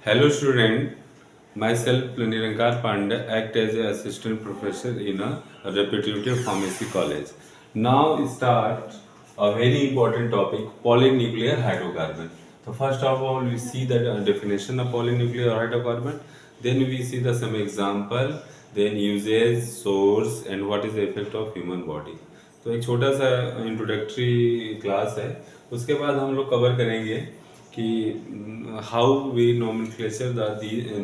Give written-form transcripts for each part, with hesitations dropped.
Hello student, myself Nirankar Pandey act as an assistant professor in a reputable pharmacy college. Now start a very important topic, polynuclear hydrocarbon. So first of all we see the definition of polynuclear hydrocarbon, then we see the some example, then usage, source and what is the effect of human body. तो एक छोटा सा introductory class है, उसके बाद हम लोग cover करेंगे कि how we nomenclature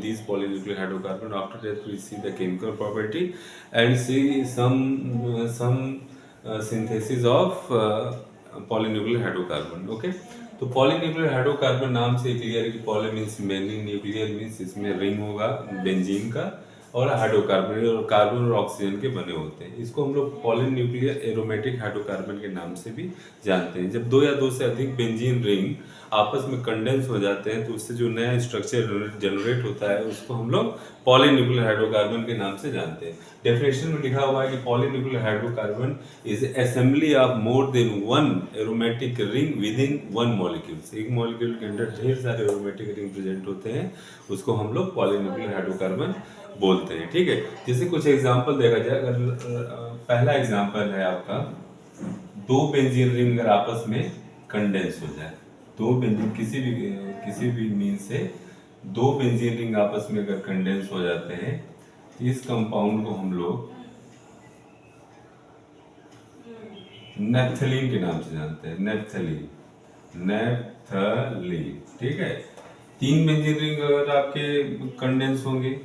these polynuclear hydrocarbon. After that we see the chemical property and see some synthesis of polynuclear hydrocarbon. Okay, तो polynuclear hydrocarbon नाम से क्लियर है कि poly means many, nuclear means इसमें रिंग होगा benzene का, और hydrocarbon और कार्बन और ऑक्सीजन के बने होते हैं। इसको हम लोग पॉलीन्यूक्लियर एरोमेटिक हाइड्रोकार्बन के नाम से भी जानते हैं। जब दो या दो से अधिक बेंजीन रिंग आपस में कंडेंस हो जाते हैं तो उससे जो नया स्ट्रक्चर जनरेट होता है उसको हम लोग पॉलीन्यूक्लियर हाइड्रोकार्बन के नाम से जानते हैं। डेफिनेशन में लिखा हुआ है कि polynuclear hydrocarbon is assembly of more than one aromatic ring with in one molecule. एक मॉलिक्यूल के अंदर ढेर सारे एरोमेटिक रिंग प्रेजेंट होते हैं, उसको हम लोग पॉलीन्यूक्लियर हाइड्रोकार्बन बोलते हैं। ठीक है, जैसे कुछ एग्जांपल देखा जाए। अगर पहला एग्जांपल है आपका, दो बेंजीन रिंग अगर आपस में कंडेंस हो जाए, दो बेंजीन किसी भी मीन से दो बेंजीन रिंग आपस में अगर कंडेंस हो जाते हैं तो इस कंपाउंड को हम लोग नेप्थलीन के नाम से जानते हैं। नेप्थलीन। ठीक है, तीन बेंजीन रिंग अगर आपके कंडेंस होंगे,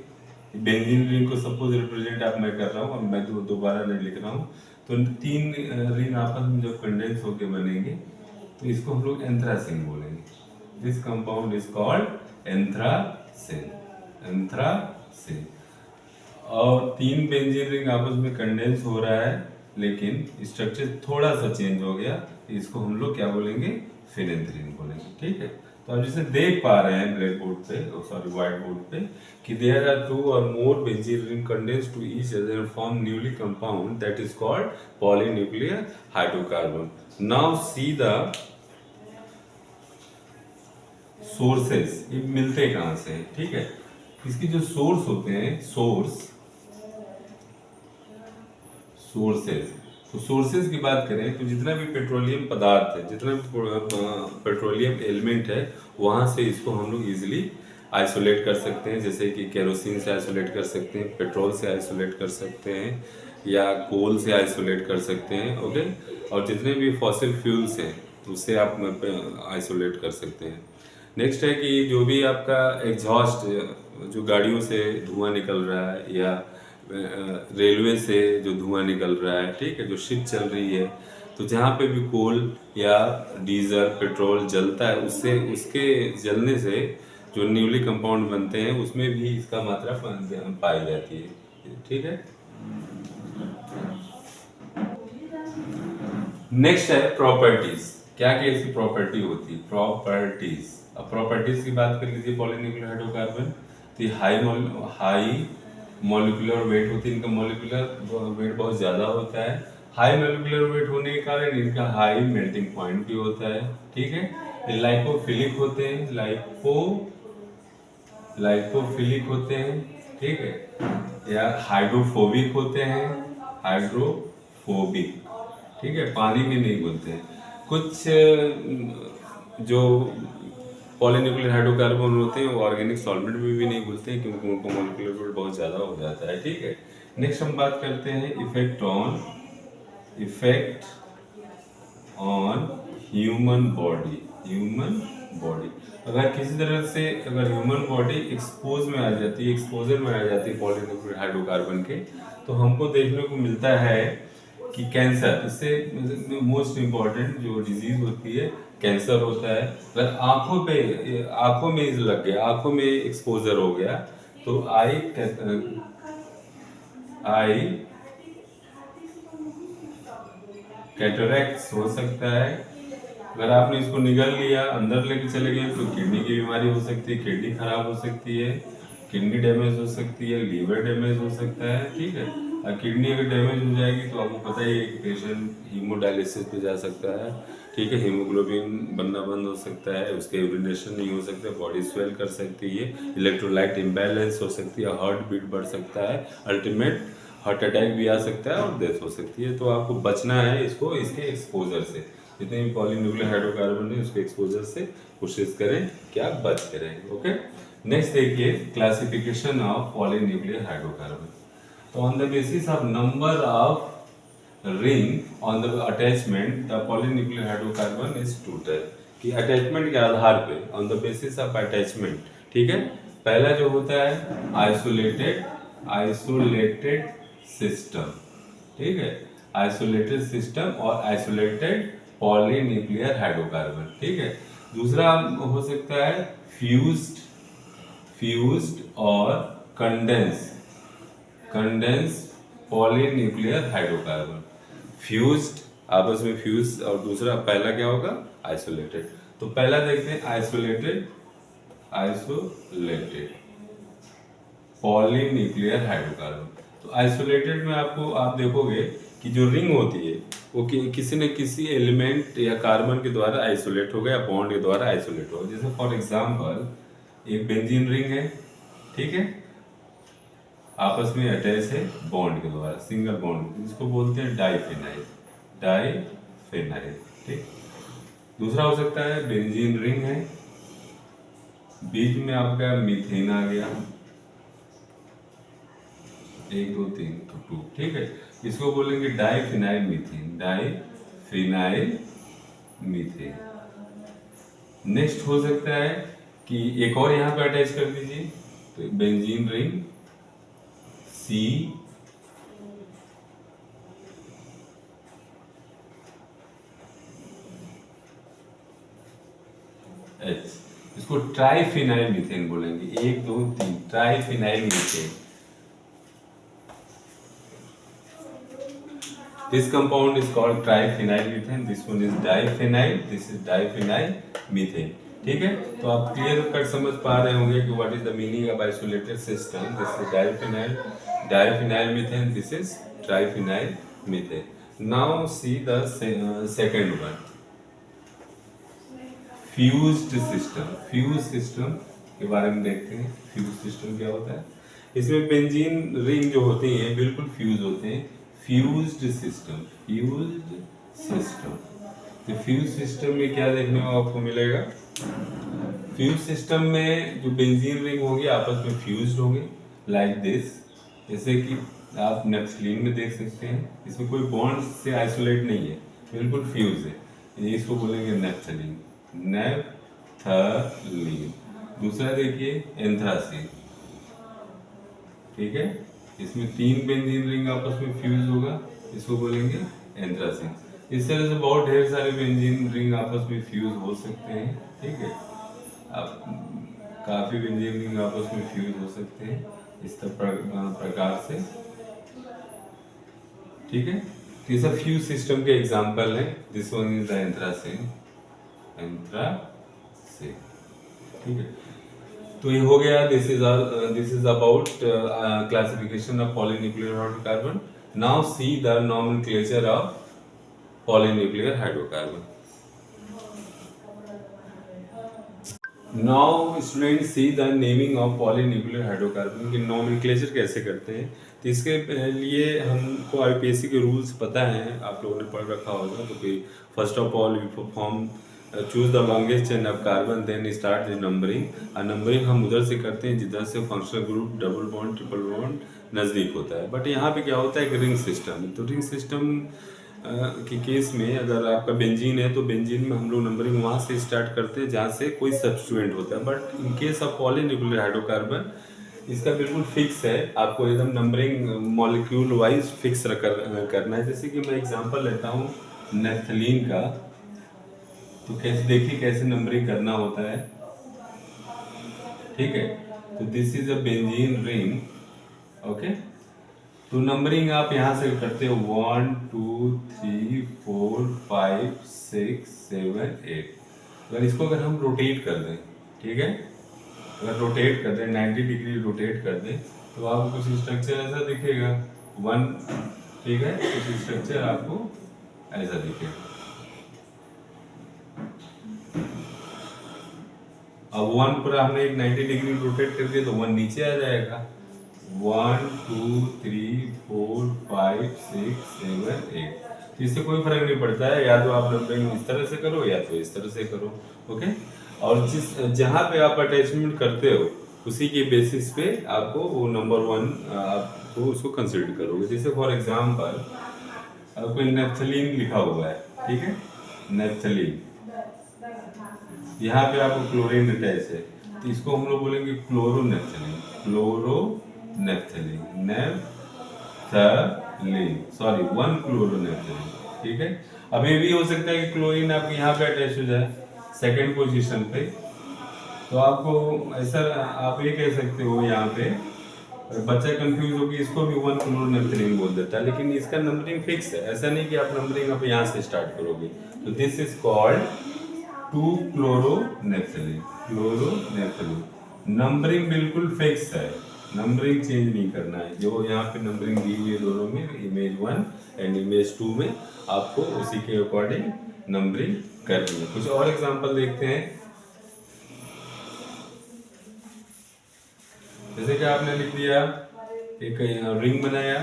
बेंजीन रिंग को सपोज रिप्रेजेंट आप मैं कर रहा हूँ, अब मैं दोबारा नहीं लिख रहा हूँ, तो तीन रिंग आपस में जब कंडेंस होके बनेंगे तो इसको हम लोग एंथ्रासिन बोलेंगे। This compound is called anthracene. और तीन बेंजीन रिंग आपस में कंडेंस हो रहा है लेकिन स्ट्रक्चर थोड़ा सा चेंज हो गया, इसको हम लोग क्या बोलेंगे, फिनेंथ्रीन बोलेंगे। ठीक है, तो आप जैसे देख पा रहे हैं ब्लैक बोर्ड पे, सॉरी व्हाइट बोर्ड पे, कि there are two or more benzene ring condense to each other form newly compound that is called polynuclear hydrocarbon. Now see the sources, ये मिलते कहां से हैं। ठीक है, इसकी जो सोर्स होते हैं, सोर्सेस, तो सोर्सेज की बात करें तो जितना भी पेट्रोलियम पदार्थ है, जितना भी पेट्रोलियम एलिमेंट है, वहाँ से इसको हम लोग इजीली आइसोलेट कर सकते हैं। जैसे कि केरोसिन से आइसोलेट कर सकते हैं, पेट्रोल से आइसोलेट कर सकते हैं, या कोल से आइसोलेट कर सकते हैं। ओके, और जितने भी फॉसिल फ्यूल्स हैं उससे आप आइसोलेट कर सकते हैं। नेक्स्ट है कि जो भी आपका एग्जॉस्ट, जो गाड़ियों से धुआं निकल रहा है, या रेलवे से जो धुआं निकल रहा है, ठीक है, जो शिप चल रही है, तो जहाँ पे भी कोल या डीजल पेट्रोल जलता है, उससे उसके जलने से जो न्यूली कंपाउंड बनते हैं उसमें भी इसका मात्रा पाई जाती है। ठीक है, नेक्स्ट है प्रॉपर्टीज। क्या क्या इसकी प्रॉपर्टी होती है, प्रॉपर्टीज। अब प्रॉपर्टीज की बात कर लीजिए पॉलीन्यूक्लियर हाइड्रोकार्बन, तो हाई मॉलिक्यूलर वेट होती है, इनका मॉलिक्यूलर वेट बहुत ज़्यादा होता है। हाई मॉलिक्यूलर वेट होने के कारण इनका हाई मेल्टिंग पॉइंट भी होता है। ठीक है, ये लाइपोफिलिक होते हैं, लाइपोफिलिक होते हैं। ठीक है, या हाइड्रोफोबिक होते हैं, हाइड्रोफोबिक। ठीक है, पानी में नहीं घुलते हैं। कुछ जो पॉलीन्यूक्लियर हाइड्रोकार्बन होते हैं वो ऑर्गेनिक सॉल्वेंट में भी नहीं घुलते हैं क्योंकि उनको मॉलिक्यूलर वेट बहुत ज़्यादा हो जाता है। ठीक है, नेक्स्ट हम बात करते हैं इफेक्ट ऑन ह्यूमन बॉडी। अगर किसी तरह से ह्यूमन बॉडी एक्सपोजर में आ जाती है पॉलीन्यूक्लियर हाइड्रोकार्बन के, तो हमको देखने को मिलता है कि कैंसर, इससे मोस्ट इम्पॉर्टेंट जो डिजीज होती है कैंसर होता है। अगर आंखों में लग गया, आंखों में एक्सपोजर हो गया, तो आई कैटरैक्ट हो सकता है। अगर आपने इसको निगल लिया, अंदर लेके चले गए, तो किडनी की बीमारी हो सकती है, किडनी खराब हो सकती है। किडनी डैमेज हो सकती है, लीवर डैमेज हो सकता है, ठीक है। और किडनी अगर डैमेज हो जाएगी तो आपको पता ही है कि पेशेंट हीमोडायलिसिस पे जा सकता है, ठीक है। हीमोग्लोबिन बनना बंद हो सकता है, उसके यूरिनेशन नहीं हो सकता, बॉडी स्वेल कर सकती है, इलेक्ट्रोलाइट इम्बैलेंस हो सकती है, हार्ट बीट बढ़ सकता है, अल्टीमेट हार्ट अटैक भी आ सकता है और डेथ हो सकती है। तो आपको बचना है इसको, इसके एक्सपोजर से। जितने भी पॉलीन्यूक्लियर हाइड्रोकार्बन है उसके एक्सपोजर से कोशिश करें कि आप बच के रहें। ओके, नेक्स्ट देखिए क्लासिफिकेशन ऑफ पॉलीन्यूक्लियर हाइड्रोकार्बन। तो on the basis of number of ring on the attachment the polynuclear hydrocarbon is total, कि अटैचमेंट के आधार पे, on the basis of attachment, ठीक है। पहला जो होता है आइसोलेटेड सिस्टम, ठीक है, आइसोलेटेड सिस्टम और आइसोलेटेड पॉलीन्यूक्लियर हाइड्रोकार्बन, ठीक है। दूसरा हो सकता है फ्यूज्ड और कंडेंस पॉलीन्यूक्लियर हाइड्रोकार्बन। फ्यूज्ड, आपस में फ्यूज, और दूसरा पहला क्या होगा, आइसोलेटेड। तो पहला देखते हैं आइसोलेटेड पॉलीन्यूक्लियर हाइड्रोकार्बन। तो आइसोलेटेड में आपको, आप देखोगे कि जो रिंग होती है वो किसी न किसी एलिमेंट या कार्बन के द्वारा आइसोलेट होगा या बॉन्ड के द्वारा आइसोलेट होगा। जैसे फॉर एग्जांपल एक बेंजीन रिंग है, ठीक है, आपस में अटैच है बॉन्ड के द्वारा, सिंगल बॉन्ड, जिसको बोलते हैं डाइफेनाइल, ठीक। दूसरा हो सकता है बेंजीन रिंग है, बीच में आपका मीथेन आ गया, 1 2 3 तो 2, ठीक है, इसको बोलेंगे डाइफिनाइल मीथेन। नेक्स्ट हो सकता है कि एक और यहाँ पे अटैच कर दीजिए, तो बेंजीन रिंग सी एच, इसको ट्राइफिनाइल मीथेन बोलेंगे, 1 2 3 triphenyl methane. This compound is called triphenyl methane. This one is diphenyl. This is diphenyl methane. ठीक है, तो आप क्लियर कट समझ पा रहे होंगे कि what is the meaning of isolated system. This is diphenyl methane, this is triphenyl methane. Now see the second one, fused system के बारे में देखते हैं। फ्यूज सिस्टम क्या होता है? इसमें बेंजीन रिंग जो होती हैं बिल्कुल फ्यूज होते हैं। फ्यूज्ड सिस्टम, तो फ्यूज सिस्टम में क्या देखने को आपको मिलेगा? फ्यूज सिस्टम में जो बेंजीन रिंग होगी आपस में फ्यूज्ड होंगे, लाइक दिस। जैसे कि आप नेफ्थलीन में देख सकते हैं, इसमें कोई बॉन्ड से आइसोलेट नहीं है, बिल्कुल फ्यूज है, इसको बोलेंगे नेफ्थलीन। दूसरा देखिए एंथ्रासीन, ठीक है, इसमें 3 बेंजीन रिंग आपस में फ्यूज होगा, इसको बोलेंगे एंथ्रासीन। इस तरह से बहुत ढेर सारे बेंजीन रिंग आपस में फ्यूज हो सकते हैं, ठीक है। आप काफी बेंजीन रिंग आपस में फ्यूज हो सकते हैं इस प्रकार से, ठीक है। ये सब फ्यूज सिस्टम के एग्जांपल हैं। This one is the anthracene, ठीक है। तो ये हो गया, this is about classification of polynuclear hydrocarbon. Now see the nomenclature of polynuclear hydrocarbon. Now student see the naming of polynuclear hydrocarbon की नॉमेनक्लेचर कैसे करते हैं। तो इसके लिए हमको आईपीएससी के रूल्स पता हैं, आप लोगों ने पढ़ रखा होगा। तो first of all we perform choose the longest chain of carbon, then start the numbering. और नंबरिंग हम उधर से करते हैं जिधर से functional group double bond triple bond नज़दीक होता है। बट यहाँ पे क्या होता है, एक रिंग सिस्टम। तो रिंग सिस्टम के केस में अगर आपका बेंजीन है तो बेंजीन में हम लोग नंबरिंग वहाँ से स्टार्ट करते हैं जहाँ से कोई सब्स्टिट्यूएंट होता है। But in case of polynuclear hydrocarbon इसका बिल्कुल फिक्स है, आपको एकदम नंबरिंग मॉलिक्यूल वाइज फिक्स करना है। जैसे कि मैं एग्जांपल लेता हूँ नेफ्थलीन का, तो कैसे देखिए कैसे नंबरिंग करना होता है, ठीक है। तो this is a benzene ring, okay. तो नंबरिंग आप यहाँ से करते हो 1 2 3 4 5 6 7 8। अगर इसको हम रोटेट कर दें, ठीक है, अगर रोटेट कर दें 90 डिग्री रोटेट कर दें तो आपको कुछ स्ट्रक्चर ऐसा दिखेगा वन, ठीक है, कुछ स्ट्रक्चर आपको ऐसा दिखेगा। अब वन पूरा हमने एक 90 डिग्री रोटेट कर दिया तो वन नीचे आ जाएगा। 1 2 3 4 5 6 7 8, तो इससे कोई फर्क नहीं पड़ता है, या तो आप नंबरिंग इस तरह से करो या तो इस तरह से करो। ओके, और जिस जहाँ पे आप अटैचमेंट करते हो उसी के बेसिस पे आपको वो नंबर वन आपको उसको कंसिडर करोगे। जैसे फॉर एग्जांपल आपको नेफ्थलीन लिखा हुआ है, ठीक है, नेफ्थलीन, यहाँ पे आपको क्लोरीन अटैच है तो इसको हम लोग बोलेंगे क्लोरोनेफ्थलीन, क्लोरोनेफ्थलीन, नेफ्थलीन, सॉरी वन क्लोरोनेफ्थलीन, ठीक है। अब ये भी हो सकता है कि क्लोरीन आपके यहाँ पे अटैच हो जाए सेकंड पोजीशन पे, तो आपको ऐसा आप ये कह सकते हो यहाँ पे, बच्चा कंफ्यूज हो कि इसको भी वन क्लोरोनेफ्थलीन बोल देता है, लेकिन इसका नंबरिंग फिक्स है, ऐसा नहीं कि आप नंबरिंग अब यहाँ से स्टार्ट करोगे। तो दिस इज कॉल्ड 2 क्लोरोनेफ्थलीन, क्लोरोनेफ्थलीन। नंबरिंग बिल्कुल फिक्स है, नंबरिंग चेंज नहीं करना है। जो यहाँ पे नंबरिंग दी हुई है दोनों में, इमेज 1 एंड इमेज 2 में, आपको उसी के अकॉर्डिंग नंबरिंग करनी है। कुछ और एग्जांपल देखते हैं। जैसे कि आपने लिख दिया, एक रिंग बनाया,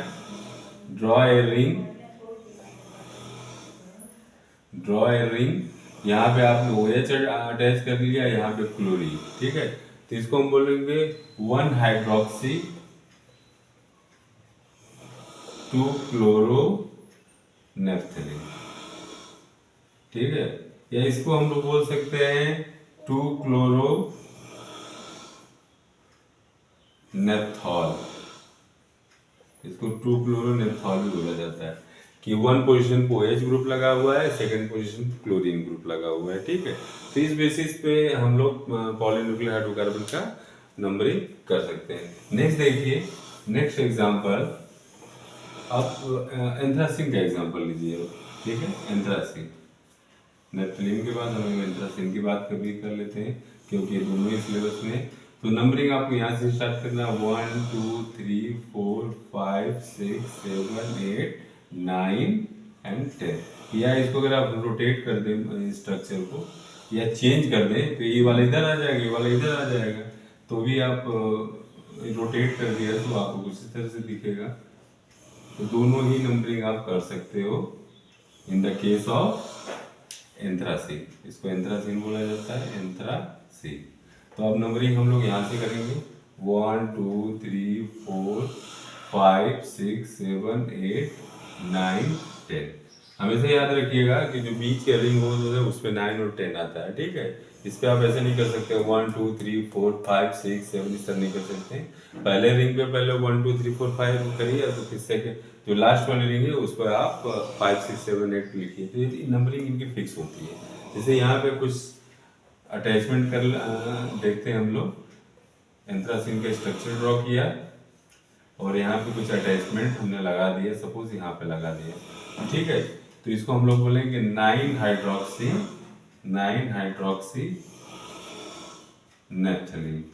draw a ring, draw a ring, यहाँ पे आपने OH अटैच कर लिया, यहाँ पे क्लोरीन, ठीक है, तो इसको हम बोलेंगे 1 हाइड्रोक्सी 2 क्लोरोनेफ्थलीन, ठीक है, या इसको हम लोग बोल सकते हैं 2 क्लोरोनेफ्थॉल, इसको 2 क्लोरोनेफ्थॉल भी बोला जाता है कि वन पोजीशन पे OH ग्रुप लगा हुआ है, सेकंड पोजीशन क्लोरीन ग्रुप लगा हुआ है, ठीक है। तो इस बेसिस पे हम लोग पॉलीन्यूक्लियर हाइड्रोकार्बन का नंबरिंग कर सकते हैं। नेक्स्ट देखिए, नेक्स्ट एग्जांपल, आप एंथ्रासिन का एग्जांपल लीजिए, ठीक है, एंथ्रासिन, नेफ्थलीन के बाद हम एंथ्रासिन की बात कभी कर लेते हैं क्योंकि दोनों ही सिलेबस में। तो नंबरिंग आपको यहाँ से स्टार्ट करना, 1 2 3 4 5 6 7 8 9 एंड 10, या इसको अगर आप रोटेट कर दें स्ट्रक्चर को या चेंज कर दें तो ये वाला इधर आ जाएगा, ये वाला इधर आ जाएगा, तो भी आप रोटेट कर दिया तो आपको कुछ इस तरह से दिखेगा। तो दोनों ही नंबरिंग आप कर सकते हो in the case of anthracene, इसको एंथ्रासिन बोला जाता है, एंथ्रासिन। तो अब नंबरिंग हम लोग यहाँ से करेंगे 1 2 3 4 5 6 7 8 9 10। हमेशा याद रखिएगा कि जो बीच के रिंग होल है उस पर 9 और 10 आता है, ठीक है। इस पे आप ऐसे नहीं कर सकते 1 2 3 4 5 6 7, इस तरह नहीं कर सकते। पहले रिंग पे पहले 1 2 3 4 5 करिए, तो फिर सेकंड जो लास्ट वाली रिंग है उस पर आप 5 6 7 8 लिखिए, तो ये नंबरिंग इनकी फिक्स होती है। जैसे यहाँ पे कुछ अटैचमेंट कर देखते हैं हम लोग, एंथ्रासिन का स्ट्रक्चर ड्रॉ किया और यहाँ पे कुछ अटैचमेंट हमने लगा दिया, सपोज यहाँ पे लगा दिया, ठीक है। तो इसको हम लोग बोलेंगे 9 हाइड्रोक्सी नेफ्थलीन,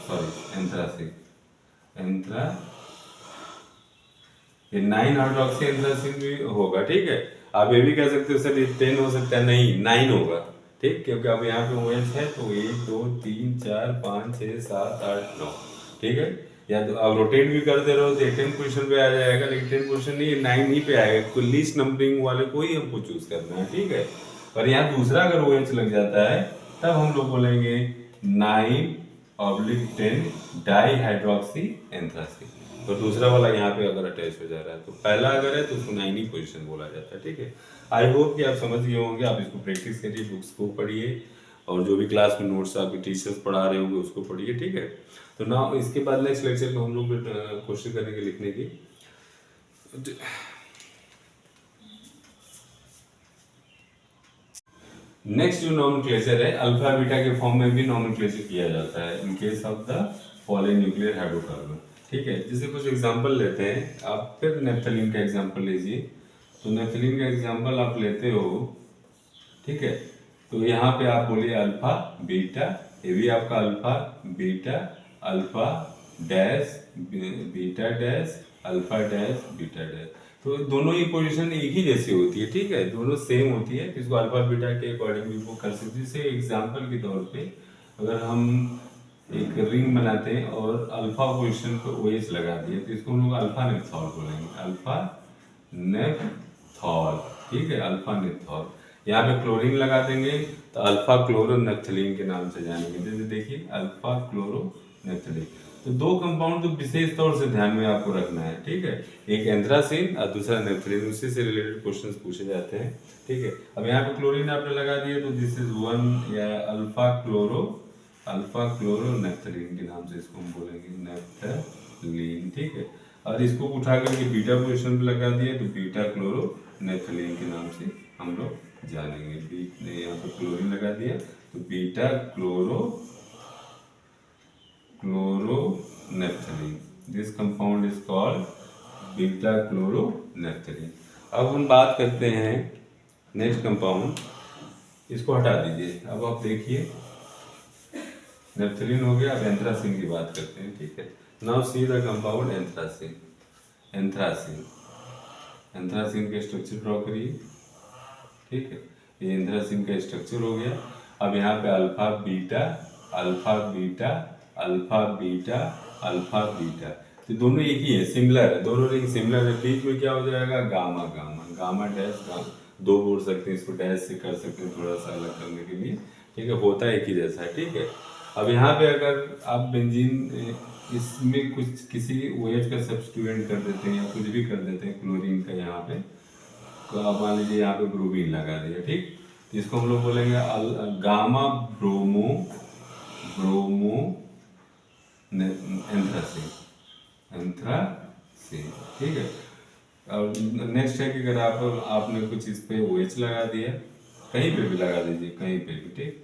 सॉरी एंथ्रासिन, ये 9 हाइड्रोक्सी एंथ्रासिन भी होगा, ठीक है। आप ये भी कह सकते हो सर ये 10 हो सकता है, नहीं 9 होगा, ठीक, क्योंकि अब यहाँ पे OH है तो 1 2 3 4 5 6 7 8 9, ठीक है। या तो आप रोटेट भी करते रहो तो 10 पोजीशन पे आ जाएगा, लेकिन 10 पोजीशन नहीं 9 ही पे आएगा, कोई लीस्ट नंबरिंग वाले को ही हमको चूज करना है, ठीक है। पर यहाँ दूसरा अगर OH लग जाता है तब हम लोग बोलेंगे 9/10 डाई हाइड्रोक्सी एंथ्रासिन, तो दूसरा वाला यहाँ पे अगर अटैच हो जा रहा है तो पहला अगर है तो उसको 9 ही पोजीशन बोला जाता है, ठीक है। आई होप कि आप समझ गए होंगे, आप इसको प्रैक्टिस करिए, बुक्स को पढ़िए और जो भी क्लास में नोट्स आपके टीचर्स पढ़ा रहे होंगे उसको पढ़िए, ठीक है। तो ना इसके बाद नेक्स्ट लेक्चर में हम लोग कोशिश करेंगे लिखने की। नेक्स्ट जो नॉमेनक्लेचर है, अल्फा बीटा के फॉर्म में भी नॉमेनक्लेचर किया जाता है in case of the polynuclear hydrocarbon, ठीक है। जैसे कुछ एग्जांपल लेते हैं, आप फिर नेफ्थलीन का एग्जांपल लीजिए। तो नेफ्थलीन का एग्जांपल आप लेते हो, ठीक है, तो यहाँ पे आप बोलिए अल्फा बीटा ये भी आपका alpha beta alpha dash beta dash alpha dash beta dash. तो दोनों ही पोजीशन एक ही जैसी होती है, ठीक है, दोनों सेम होती है। इसको अल्फा बीटा के अकॉर्डिंग भी वो कर सकते हैं। जैसे एग्जाम्पल के तौर पे अगर हम एक रिंग बनाते हैं और अल्फा पोजीशन पे OH लगा दिए तो इसको हम लोग अल्फा नेप्थॉल बोलेंगे, अल्फा नेप्थॉल, ठीक है, अल्फा नेप्थॉल। यहाँ पे क्लोरीन लगा देंगे तो अल्फा क्लोरो नेप्थलीन के नाम से जानेंगे। जैसे देखिए अल्फा क्लोरो नेप्थलीन। तो दो कंपाउंड तो विशेष तौर से ध्यान में आपको रखना है, ठीक है, एक एंथ्रासीन और दूसरा नेप्थलीन, उसी से रिलेटेड क्वेश्चंस पूछे जाते हैं, ठीक है। अब यहाँ पे क्लोरीन आपने लगा दिया तो दिस इज वन या अल्फा क्लोरो नेप्थलीन के नाम से इसको हम बोलेंगे नेप्थलीन, ठीक है। और इसको उठा करके बीटा पोजीशन पे लगा दिया तो बीटा क्लोरो नेप्थलीन के नाम से हम लोग जानेंगे। यहाँ पे क्लोरीन लगा दिया तो beta chloro naphthalene, this compound is called beta chloro naphthalene. अब हम बात करते हैं नेक्स्ट कंपाउंड, इसको हटा दीजिए। अब आप देखिए नेप्थलीन हो गया, अब एंथ्रासीन की बात करते हैं, ठीक है। Now see the compound anthracene. Anthracene का स्ट्रक्चर ड्रॉ करिए, ठीक है, ये एंथ्रासीन का स्ट्रक्चर हो गया। अब यहाँ पे alpha beta alpha beta alpha beta alpha beta, तो दोनों एक ही है, सिमिलर है, दोनों रिंग सिमिलर है। बीच में क्या हो जाएगा gamma gamma gamma dash gamma, दो बोल सकते हैं इसको, डैश से कर सकते हैं थोड़ा सा अलग करने के लिए, ठीक है, होता है एक ही जैसा है, ठीक है। अब यहाँ पे अगर आप बेंजीन इसमें कुछ किसी OH का सब्स्टिट्यूएंट कर देते हैं या कुछ भी कर देते हैं क्लोरीन का, यहाँ पे तो आप मान लीजिए यहाँ पे ब्रोमीन लगा दिया, ठीक, तो इसको हम लोग बोलेंगे गामा ब्रोमो एंथ्रासीन, ठीक है। और नेक्स्ट है कि अगर आपने कुछ इस पे OH लगा दिया, कहीं पे भी लगा दीजिए, कहीं पे भी, ठीक,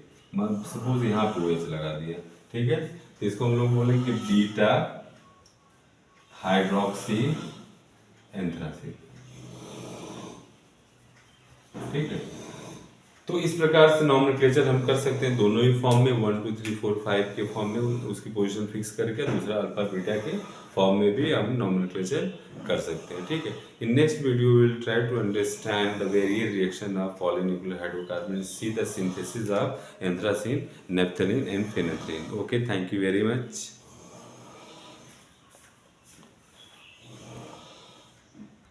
सपोज यहाँ पे OH लगा दिया, ठीक है, तो इसको हम लोग बोलेंगे बीटा हाइड्रोक्सी एंथ्रासीन, ठीक है। तो इस प्रकार से नॉमेनक्लेचर हम कर सकते हैं दोनों ही फॉर्म में, 1 2 3 4 5 के फॉर्म में उसकी पोजीशन फिक्स करके, दूसरा अल्फा बीटा के फॉर्म में भी हम नॉमेनक्लेचर कर सकते हैं, ठीक है। In next video we will try to understand the various reaction of polynuclear hydrocarbon, see the synthesis of anthracene, naphthalene and phenanthrene. Okay, thank you very much.